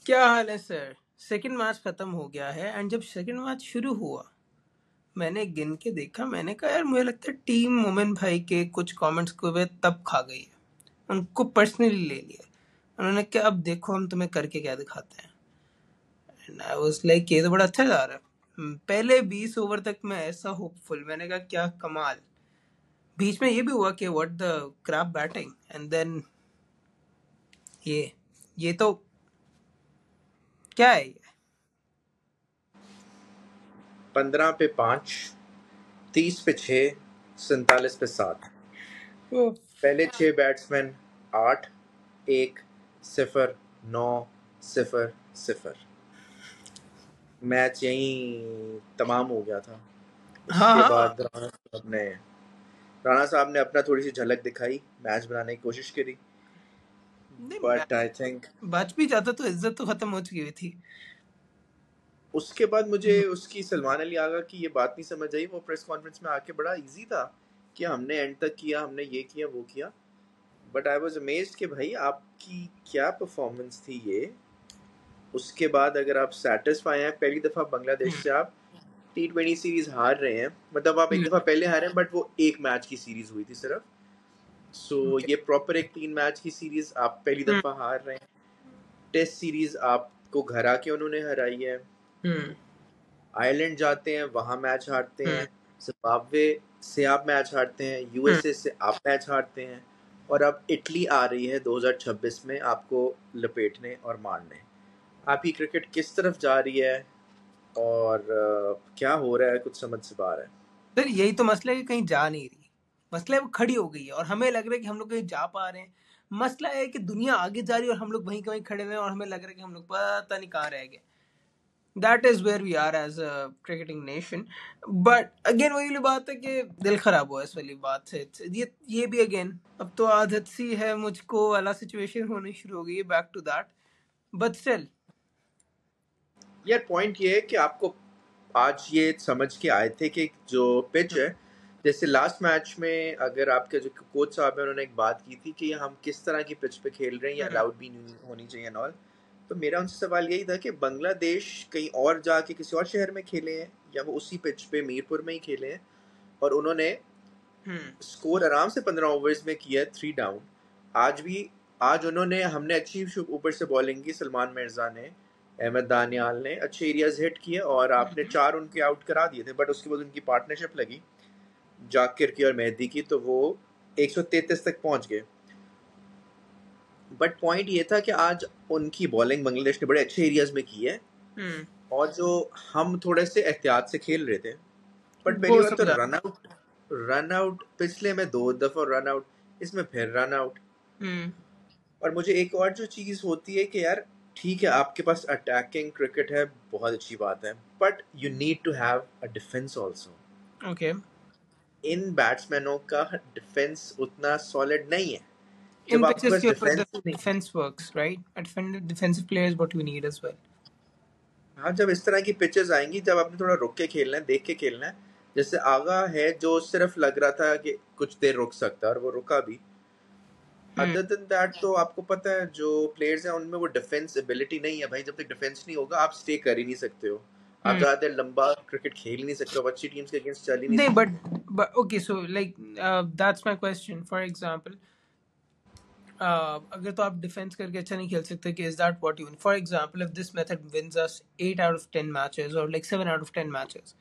क्या हाल है sir? Second match खत्म हो गया है एंड जब सेकंड मैच शुरू हुआ मैंने गिन के देखा, मैंने कहा यार मुझे लगता है टीम मोमिन भाई के कुछ कमेंट्स को वे तब खा गई है, उनको पर्सनली ले लिया। उन्होंने कहा अब देखो हम तुम्हें करके क्या दिखाते हैं। एंड आई वाज लाइक ये तो बड़ा अच्छा जा रहा है। पहले 20 ओवर तक मैं ऐसा होपफुल, मैंने कहा क्या कमाल। बीच में ये भी हुआ कि what the crap batting and then ये तो क्या है ये? 15 पे 5, 30 पे 6, 47 पे 7। वो पहले 6 बैट्समैन 8, 1, 0, 9, 0, 0। मैच यहीं तमाम हो गया था। हाँ उसके हाँ बाद राणा साहब ने अपना थोड़ी सी झलक दिखाई, मैच बनाने की कोशिश करी, नहीं, बट आई थिंक बच भी जाता तो इज्जत तो खत्म हो चुकी हुई थी। उसके बाद मुझे उसकी सलमान अली आगा की ये बात नहीं समझ आई। वो प्रेस कॉन्फ्रेंस में आके बड़ा इजी था कि हमने एंड तक किया, हमने ये किया वो किया, बट आई वाज अमेज्ड कि भाई आपकी क्या परफॉर्मेंस थी ये। उसके बाद अगर आप सेटिस्फाई हैं, पहली दफ़ा बांग्लादेश से आप T20 सीरीज हार रहे हैं, मतलब आप एक दफ़ा पहले हारे हैं बट वो एक मैच की सीरीज हुई थी सिर्फ। सो ये प्रॉपर एक 3 मैच की सीरीज आप पहली दफ़ा हार रहे हैं। टेस्ट सीरीज आपको घर आके उन्होंने हराई है, आयरलैंड जाते हैं वहाँ मैच हारते हैं, जिम्बाब्वे से आप मैच हारते हैं, यूएसए से आप मैच हारते हैं, और अब इटली आ रही है 2026 में आपको लपेटने और मारने। आपकी क्रिकेट किस तरफ जा रही है और क्या हो रहा है, कुछ समझ से बाहर है। सर यही तो मसला है कि कहीं जा नहीं रही। मसला है वो खड़ी हो गई है और हमें लग रहा है कि हम लोग कहीं जा पा रहे हैं। मसला है कि दुनिया आगे जा रही है और हम लोग वहीं कहीं खड़े हुए हैं और हमें लग रहा है कि हम लोग पता नहीं कहाँ रह गए। That is where we are as a cricketing nation. But again वही वाली बात है कि दिल खराब हुआ इस वाली बात से। ये भी अगेन अब तो आदत सी है मुझको वाला सिचुएशन होनी शुरू हो गई है, back to that. But still यार पॉइंट ये है कि आपको आज ये समझ के आए थे कि जो पिच है, जैसे लास्ट मैच में अगर आपके जो कोच साहब हैं उन्होंने एक बात की थी कि हम किस तरह की पिच पे खेल रहे हैं या अलाउड भी नहीं होनी चाहिए एंड ऑल। तो मेरा उनसे सवाल यही था कि बांग्लादेश कहीं और जाके किसी और शहर में खेले हैं या वो उसी पिच पे मीरपुर में ही खेले हैं, और उन्होंने स्कोर आराम से 15 ओवर्स में किया, 3 डाउन। आज उन्होंने, हमने अच्छी ऊपर से बॉलिंग की, सलमान मिर्जा ने, अहमद दानियाल ने अच्छे एरियाज हिट किए और आपने 4 उनके आउट करा दिए थे। बट उसके बाद उनकी पार्टनरशिप लगी जाकिर की और मेहदी की, तो वो 133 तक पहुंच गए। बट पॉइंट ये था कि आज उनकी बॉलिंग बांग्लादेश ने बड़े अच्छे एरियाज में की है, और जो हम थोड़े से एहतियात से खेल रहे थे। बट पहली वो बात तो समझा। रन आउट पिछले में 2 दफा रन आउट, इसमें फिर रन आउट। और मुझे एक और जो चीज होती है कि यार ठीक है आपके पास अटैकिंग क्रिकेट है, बहुत अच्छी बात है, but you need to have a defence also. Okay, इन बैट्समैनों का डिफेंस उतना सॉलिड नहीं है। in जब आपके pitches पास के ऊपर the डिफेंस ही नहीं, defense works, right? Defensive players what you need as well. हाँ, जब इस तरह की पिचेस आएंगी, जब आपने थोड़ा रुक के खेलना है, देख के खेलना है। जैसे आगा है जो सिर्फ लग रहा था कि कुछ देर रुक सकता है और वो रुका भी। अदर देन दैट तो आपको पता है जो प्लेयर्स हैं उनमें वो डिफेंस एबिलिटी नहीं है भाई। जब तक डिफेंस नहीं होगा आप स्टे कर ही नहीं सकते हो, आप ज़्यादा देर लंबा क्रिकेट खेल ही नहीं सकते हो, अच्छी टीम्स के अगेंस्ट चल ही नहीं नहीं, सकते हो। but okay, so like that's my question. For example, अगर तो आप डिफेंस करके अच्छा नहीं खेल सकते कि is that what you mean? For example, if this method wins us 8 out of 10 matches or like 7 out of 10 matches,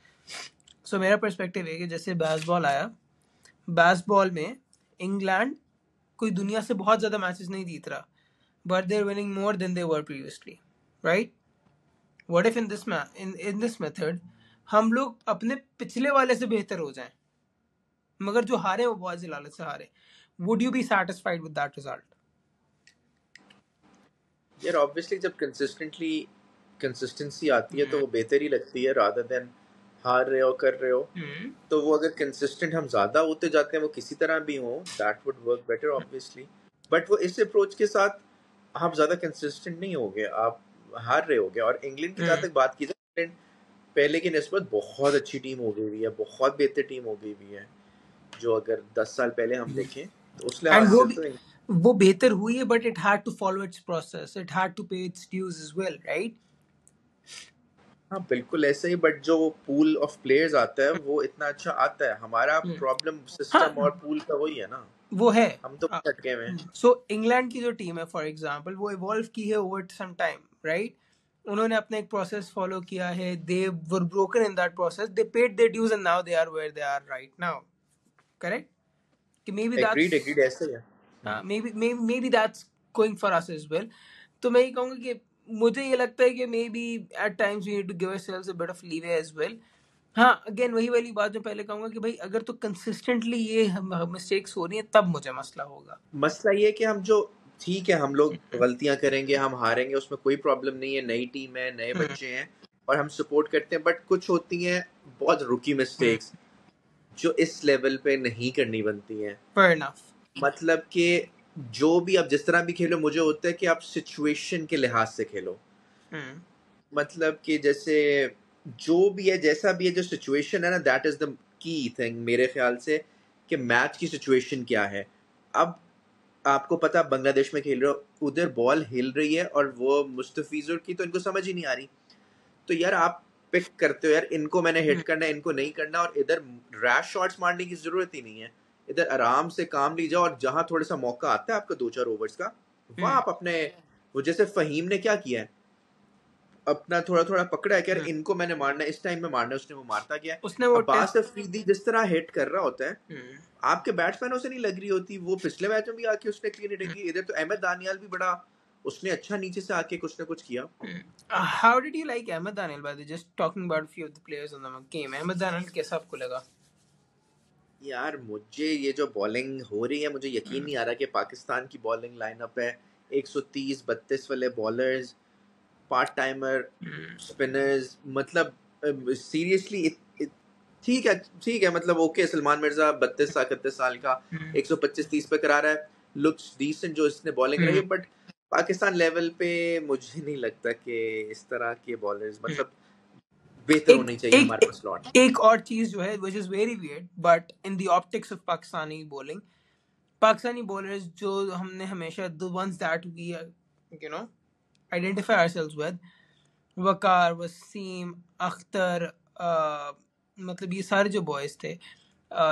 so मेरा पर्सपेक्टिव है कि जैसे बेसबॉल आया, बेसबॉल में इंग्लैंड कोई दुनिया से बहुत ज़्यादा मैचेस नहीं जीत रहा, but they're winning more than they were previously, right? What if in this method हम लोग अपने पिछले वाले से बेहतर हो जाएं, मगर जो हारे वो बहुत जलालत से हारे? Would you be satisfied with that result? यार ऑब्वियसली जब कंसिस्टेंसी आती है तो वो बेहतर ही लगती है, रादर देन हार रहे हो कर रहे हो। तो वो अगर कंसिस्टेंट हम ज़्यादा होते जाते हैं, वो किसी तरह भी हो, that would work better obviously. But वो इस अप्रोच के साथ आप ज़्यादा कंसिस्टेंट नहीं होगे, आप हार रहे होगे। और इंग्लैंड की जहाँ तक बात की जाए, इंग्लैंड पहले की निस्बत बहुत अच्छी टीम हो गई हुई है, बहुत बेहतर टीम हो गई हुई है। जो अगर 10 साल पहले हम देखें तो उस एंड लिहाज वो से भी तो वो बेहतर हुई है, but it had to follow its process, it had to pay its dues as well, right? हाँ बिल्कुल ऐसे ही, बट जो पूल ऑफ प्लेयर्स आता है वो इतना अच्छा आता है। हमारा प्रॉब्लम सिस्टम और हाँ, पूल का वही है ना, वो है। हम तो अटके हुए हैं। सो इंग्लैंड की जो टीम है फॉर एग्जांपल, वो इवॉल्व की है ओवर सम टाइम, राइट? उन्होंने अपना एक प्रोसेस फॉलो किया है, they were broken in that process, they paid their dues and now they are where they are right now, correct? कि maybe agreed that's agreed ऐसे ही है। Maybe that's going for us as well. तो मैं ये कहूँगा कि मुझे ये लगता है कि maybe at times we need to give ourselves a bit of leeway as well. हाँ, अगेन वही वाली बात जो पहले कहूंगा कि भाई अगर तो कंसिस्टेंटली ये मिस्टेक्स हो रही है तब मुझे मसला होगा। मसला ये है कि हम जो, ठीक है हम लोग गलतियां करेंगे, हम हारेंगे, उसमें कोई प्रॉब्लम नहीं है, नई टीम है, नए बच्चे हैं और हम सपोर्ट करते हैं, बट कुछ होती हैं बहुत रुकी मिस्टेक्स जो इस लेवल पे नहीं करनी बनती हैं। Fair enough. मतलब कि जो भी आप जिस तरह भी खेलो, मुझे होता है कि आप सिचुएशन के लिहाज से खेलो। मतलब कि जैसे जो भी है जैसा भी है, जो सिचुएशन है ना, that is the key thing मेरे ख्याल से, कि मैच की सिचुएशन क्या है। अब आपको पता बांग्लादेश में खेल रहे हो, उधर बॉल हिल रही है और वो मुस्तफिजुर की तो इनको समझ ही नहीं आ रही, तो यार आप पिक करते हो यार, इनको मैंने हिट करना है, इनको नहीं करना, और इधर रैश शॉट्स मारने की जरूरत ही नहीं है। इधर आराम से काम लीजिए और जहां थोड़ा सा मौका आता है आपको 2-4 ओवर्स का, वहां आप अपने, वो जैसे फहीम ने क्या किया है, अपना थोड़ा थोड़ा पकड़ा है कि यार इनको मैंने मारना है, इस टाइम में मारना है, उसने वो मारता गया। उसने वो अब्बास टेस्ट अफरीदी जिस तरह हिट कर रहा होता है, आपके बैट्समैनों से नहीं लग रही होती, वो पिछले मैच में भी आके उसने क्लीन हिटिंग की। इधर तो अहमद दानियाल भी बड़ा, उसने अच्छा नीचे से आके कुछ ना कुछ किया। How did you like Ahmed Daniyal? By the way, just talking about few of the players in the game, Ahmed Daniyal कैसा आपको लगा? यार मुझे ये जो बॉलिंग हो रही है, मुझे यकीन नहीं आ रहा कि पाकिस्तान की बॉलिंग लाइनअप है 130-32 वाले बॉलर्स, पार्ट टाइमर स्पिनर्स, मतलब सीरियसली ठीक है, मतलब ओके, सलमान मिर्जा 32-31 साल का 125-30 पे करा रहा है, लुक्स डिसेंट जो इसने बॉलिंग रही है, बट पाकिस्तान लेवल पे मुझे नहीं लगता कि इस तरह के बॉलर्स, मतलब बेहतर एक होनी चाहिए एक हमारे पास स्लॉट। एक और चीज जो है which is very weird but in the optics of Pakistani bowling, Pakistani bowlers जो हमने हमेशा the ones that we you know identify ourselves with, Waqar, Wasim, Akhtar, मतलब ये सारे जो बॉयज थे,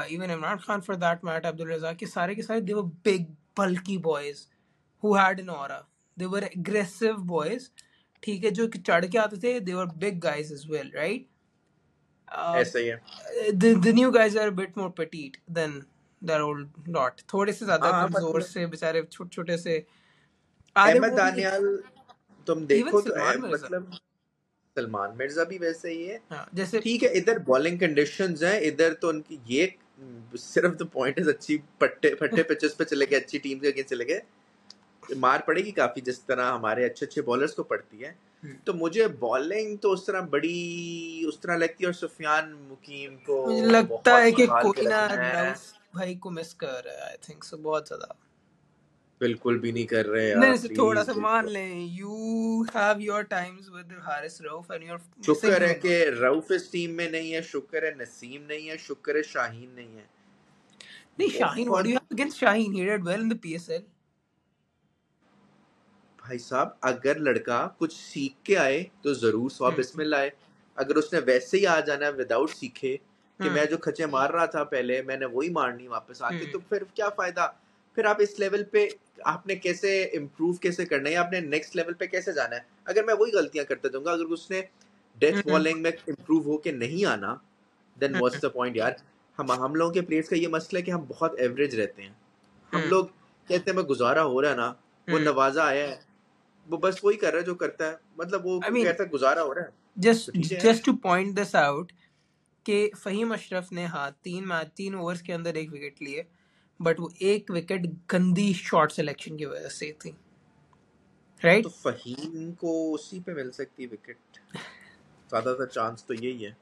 even Imran Khan for that matter, Abdul Razzaq, के सारे they were big bulky boys who had an aura, they were aggressive boys, ठीक है, जो कि चढ़ के आते थे, दे were big guys as well, right? ऐसा ही है। the new guys are a bit more petite than their old lot, थोड़े से ज्यादा हाँ कमजोर मतलब से, बेचारे छोटे छोटे से आधे अहमद वो भी। दानियाल तुम इवन देखो तो सलमान मिर्जा, मतलब सलमान मिर्जा भी वैसे ही है। हाँ, जैसे ठीक है, इधर बॉलिंग कंडीशंस हैं, इधर तो उनकी ये सिर्फ द पॉइंट इज, अच्छी फट्टे फट्टे पिचेस पे चले गए, अच्छी टीम के अगेंस्ट चले गए, मार पड़ेगी काफी, जिस तरह हमारे अच्छे अच्छे बॉलर्स को पड़ती है। तो मुझे बॉलिंग तो उस तरह बड़ी उस तरह लगती है, और सुफियान मुकीम को मुझे लगता बहुत है कि संभाल कोई के ना रखना है। रऊफ भाई को मिस कर रहा है, आई थिंक सो, बहुत ज्यादा। बिल्कुल भी नहीं कर रहे नहीं यार, नहीं, थोड़ा प्लीज सा मान बिल्कुल। लें, you have your times with Haris Rauf and you are missing शुक्र है हिम। कि रऊफ इस टीम में नहीं है, शुक्र है नसीम नहीं है, शुक्र है शाहीन नहीं है। नहीं, शाहीन, व्हाट डू बहुत, you have against Shaheen? He did well in the PSL. भाई साहब अगर लड़का कुछ सीख के आए तो जरूर 100 बिस्मिल्लाह आए। अगर उसने वैसे ही आ जाना विदाउट सीखे कि मैं जो खचे मार रहा था पहले मैंने वही मारनी वापस आके, तो फिर क्या फायदा? फिर आप इस लेवल पे आपने कैसे इम्प्रूव कैसे करना है, आपने नेक्स्ट लेवल पे कैसे जाना है? अगर मैं वही गलतियां करते दूंगा, अगर उसने डेथ बॉलिंग में इम्प्रूव होके नहीं आना, देन व्हाट्स द पॉइंट यार। हम लोगों के प्लेयर्स का ये मसला है कि हम बहुत एवरेज रहते हैं। हम लोग कहते हैं मैं गुजारा हो रहा है ना, वो नवाजा आया है, वो बस वही कर रहा है जो करता है, मतलब वो आई मीन, कहता है गुजारा हो रहा है, तो ठीक है यार। Just two point this out कि फहीम अशरफ ने, हाँ, 3 ओवर्स के अंदर 1 विकेट लिए, बट वो 1 विकेट गंदी शॉट सिलेक्शन की वजह से थी, तो राइट? फहीम को उसी पे मिल सकती विकेट, ज्यादातर चांस तो यही है।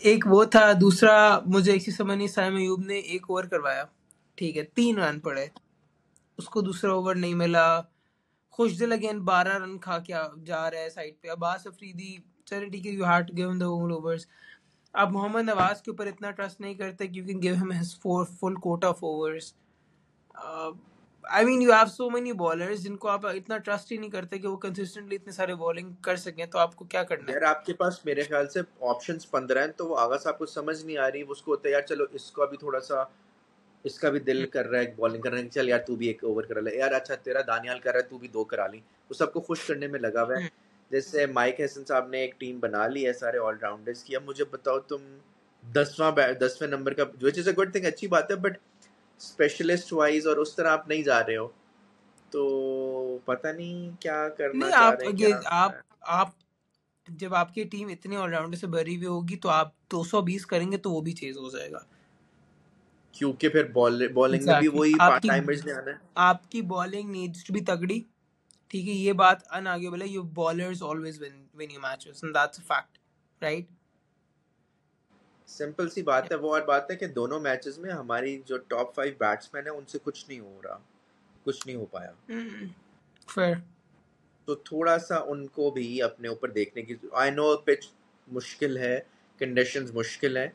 एक वो था, दूसरा मुझे एक चीज समझ नहीं, साइम अयूब ने 1 ओवर करवाया, ठीक है, 3 रन पड़े, उसको दूसरा ओवर नहीं मिला। खुशदिल अगेन 12 रन खा के जा रहा है साइड पे। अब्बास अफरीदी, चलो ठीक है, you have to give him the whole overs. आप मोहम्मद नवाज के ऊपर इतना ट्रस्ट नहीं करते, क्योंकि give him his full Kota of overs. I mean, you have so many bowlers जिनको आप इतना ट्रस्ट ही नहीं करते कि वो कंसिस्टेंटली इतने सारे बॉलिंग कर सकें, तो आपको क्या करना है? यार आपके पास मेरे ख्याल से ऑप्शंस 15 हैं, तो वो आगा साहब को समझ नहीं आ रही, उसको होता है यार चलो इसको अभी थोड़ा सा, इसका भी दिल कर रहा है बॉलिंग करने की, चल यार तू भी एक ओवर करा ले, यार अच्छा तेरा दानियाल कर रहा है तू भी 2 करा ली, वो सबको खुश करने में लगा हुआ है। जैसे माइक हसन साहब ने एक टीम बना ली है सारे ऑलराउंडर्स की, अब मुझे बताओ तुम 10वें नंबर का, which is a good thing, अच्छी बात है, बट स्पेशलिस्ट वाइज और उस तरह आप नहीं जा रहे हो, तो पता नहीं क्या करना नहीं, चाह आप रहे हैं ये क्या। आप जब आपकी टीम इतने ऑलराउंडर से भरी हुई होगी तो आप 220 करेंगे तो वो भी चेज हो जाएगा। क्योंकि फिर बॉलिंग में भी एग्जैक्टली वही पार्ट आपकी टाइमर्स ने आना है। आपकी बॉलिंग नीड्स टू बी तगड़ी, ठीक है, ये बात अनआर्ग्यूएबल है। Your bowlers always win your matches and that's a fact, right? Simple सी बात है वो, और बात है कि दोनों मैचेस में हमारी जो टॉप 5 बैट्समैन है उनसे कुछ नहीं हो रहा, कुछ नहीं हो पाया, फिर तो थोड़ा सा उनको भी अपने ऊपर देखने की, आई नो पिच मुश्किल है, कंडीशंस मुश्किल है,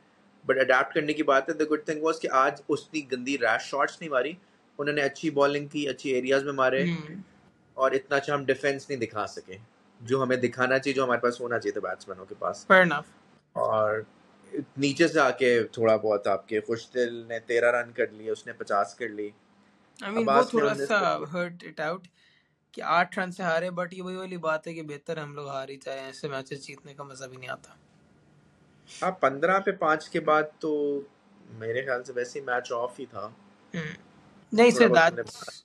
बट अडेप्ट करने की बात है। द गुड थिंग वाज कि आज उतनी गंदी रैश शॉट्स नहीं मारी उन्होंने, अच्छी बॉलिंग की, अच्छी एरियाज में मारे, और इतना अच्छा हम डिफेंस नहीं दिखा सके जो हमें दिखाना चाहिए, जो हमारे पास होना चाहिए था बैट्समैनों के पास। Fair enough. और नीचे से आके थोड़ा बहुत आपके खुशदिल ने 13 रन कर लिए, उसने 50 कर ली, आई मीन वो अब्बास ने थोड़ा 19 सा कर लिए। हर्ट इट आउट कि 8 रन से हारे, बट ये वही वाली बात है कि बेहतर हम लोग हार ही जाए, ऐसे मैचेस जीतने का मजा भी नहीं आता। हाँ 15 पे 5 के बाद तो मेरे ख्याल से वैसे ही मैच ऑफ ही था, नहीं थोड़ा सर, बहुत हमने दैट्स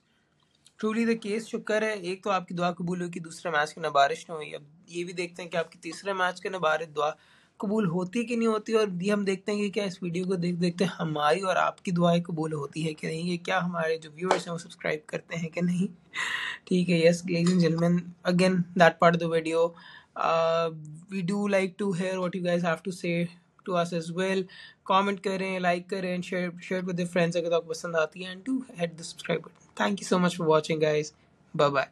ट्रूली द केस। शुक्र है एक तो आपकी दुआ कबूल हुई कि दूसरे मैच की नबारिश नहीं हुई। अब ये भी देखते हैं कि आपकी तीसरे मैच के नबारिश दुआ कबूल होती कि नहीं होती, और ये हम देखते हैं कि क्या इस वीडियो को देखते हमारी और आपकी दुआएं कबूल होती है कि नहीं, कि क्या हमारे जो व्यूअर्स हैं वो सब्सक्राइब करते हैं कि नहीं। ठीक है, yes ladies and gentleman, again that part of the video, we do like to hear what you guys have to say to us as well. Comment करें, लाइक करें, शेयर विद योर फ्रेंड्स अगर आपको पसंद आती है, and to hit the subscribe button. Thank you so much for watching guys, bye bye.